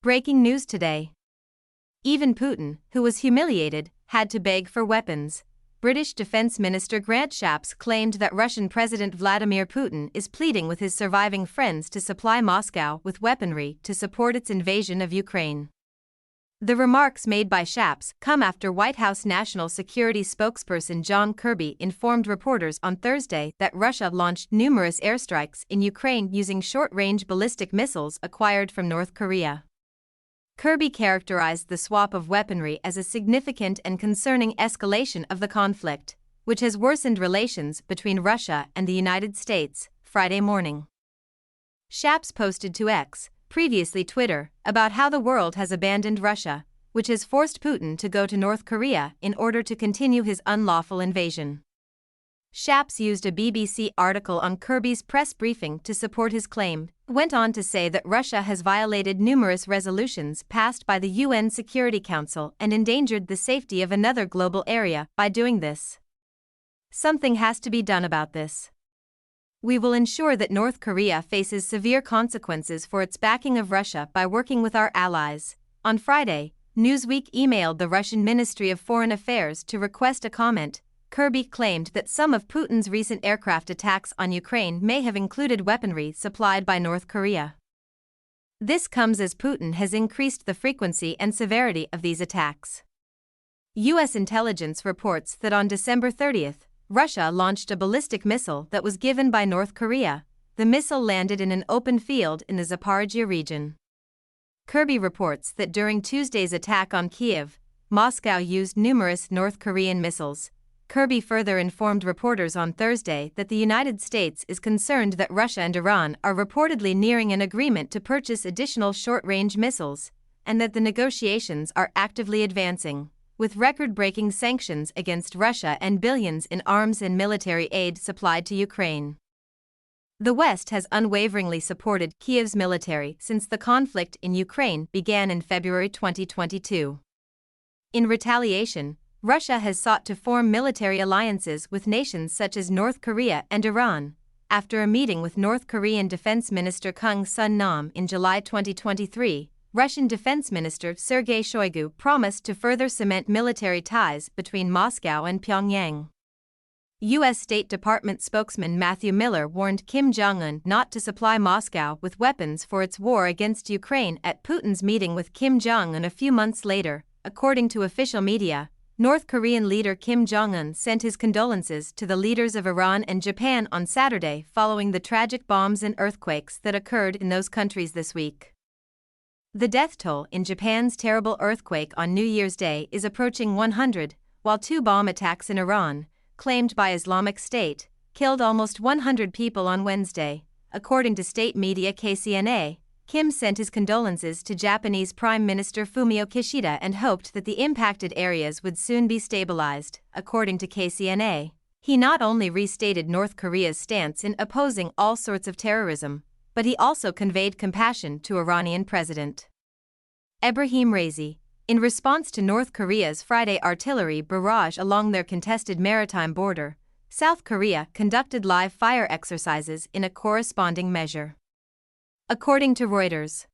Breaking news today. Even Putin, who was humiliated, had to beg for weapons. British Defence Minister Grant Shapps claimed that Russian President Vladimir Putin is pleading with his surviving friends to supply Moscow with weaponry to support its invasion of Ukraine. The remarks made by Shapps come after White House National Security spokesperson John Kirby informed reporters on Thursday that Russia launched numerous airstrikes in Ukraine using short-range ballistic missiles acquired from North Korea. Kirby characterized the swap of weaponry as a significant and concerning escalation of the conflict, which has worsened relations between Russia and the United States, Friday morning. Shapps posted to X, previously Twitter, about how the world has abandoned Russia, which has forced Putin to go to North Korea in order to continue his unlawful invasion. Shapps used a BBC article on Kirby's press briefing to support his claim, went on to say that Russia has violated numerous resolutions passed by the UN Security Council and endangered the safety of another global area by doing this. Something has to be done about this. We will ensure that North Korea faces severe consequences for its backing of Russia by working with our allies. On Friday, Newsweek emailed the Russian Ministry of Foreign Affairs to request a comment. Kirby claimed that some of Putin's recent aircraft attacks on Ukraine may have included weaponry supplied by North Korea. This comes as Putin has increased the frequency and severity of these attacks. U.S. intelligence reports that on December 30, Russia launched a ballistic missile that was given by North Korea. The missile landed in an open field in the Zaporizhzhia region. Kirby reports that during Tuesday's attack on Kiev, Moscow used numerous North Korean missiles. Kirby further informed reporters on Thursday that the United States is concerned that Russia and Iran are reportedly nearing an agreement to purchase additional short-range missiles, and that the negotiations are actively advancing, with record-breaking sanctions against Russia and billions in arms and military aid supplied to Ukraine. The West has unwaveringly supported Kiev's military since the conflict in Ukraine began in February 2022. In retaliation, Russia has sought to form military alliances with nations such as North Korea and Iran. After a meeting with North Korean Defense Minister Kang Sun-nam in July 2023, Russian Defense Minister Sergei Shoigu promised to further cement military ties between Moscow and Pyongyang. U.S. State Department spokesman Matthew Miller warned Kim Jong-un not to supply Moscow with weapons for its war against Ukraine at Putin's meeting with Kim Jong-un a few months later, according to official media. North Korean leader Kim Jong-un sent his condolences to the leaders of Iran and Japan on Saturday following the tragic bombs and earthquakes that occurred in those countries this week. The death toll in Japan's terrible earthquake on New Year's Day is approaching 100, while 2 bomb attacks in Iran, claimed by Islamic State, killed almost 100 people on Wednesday, according to state media KCNA. Kim sent his condolences to Japanese Prime Minister Fumio Kishida and hoped that the impacted areas would soon be stabilized, according to KCNA. He not only restated North Korea's stance in opposing all sorts of terrorism, but he also conveyed compassion to Iranian President Ebrahim Raisi. In response to North Korea's Friday artillery barrage along their contested maritime border, South Korea conducted live fire exercises in a corresponding measure. According to Reuters,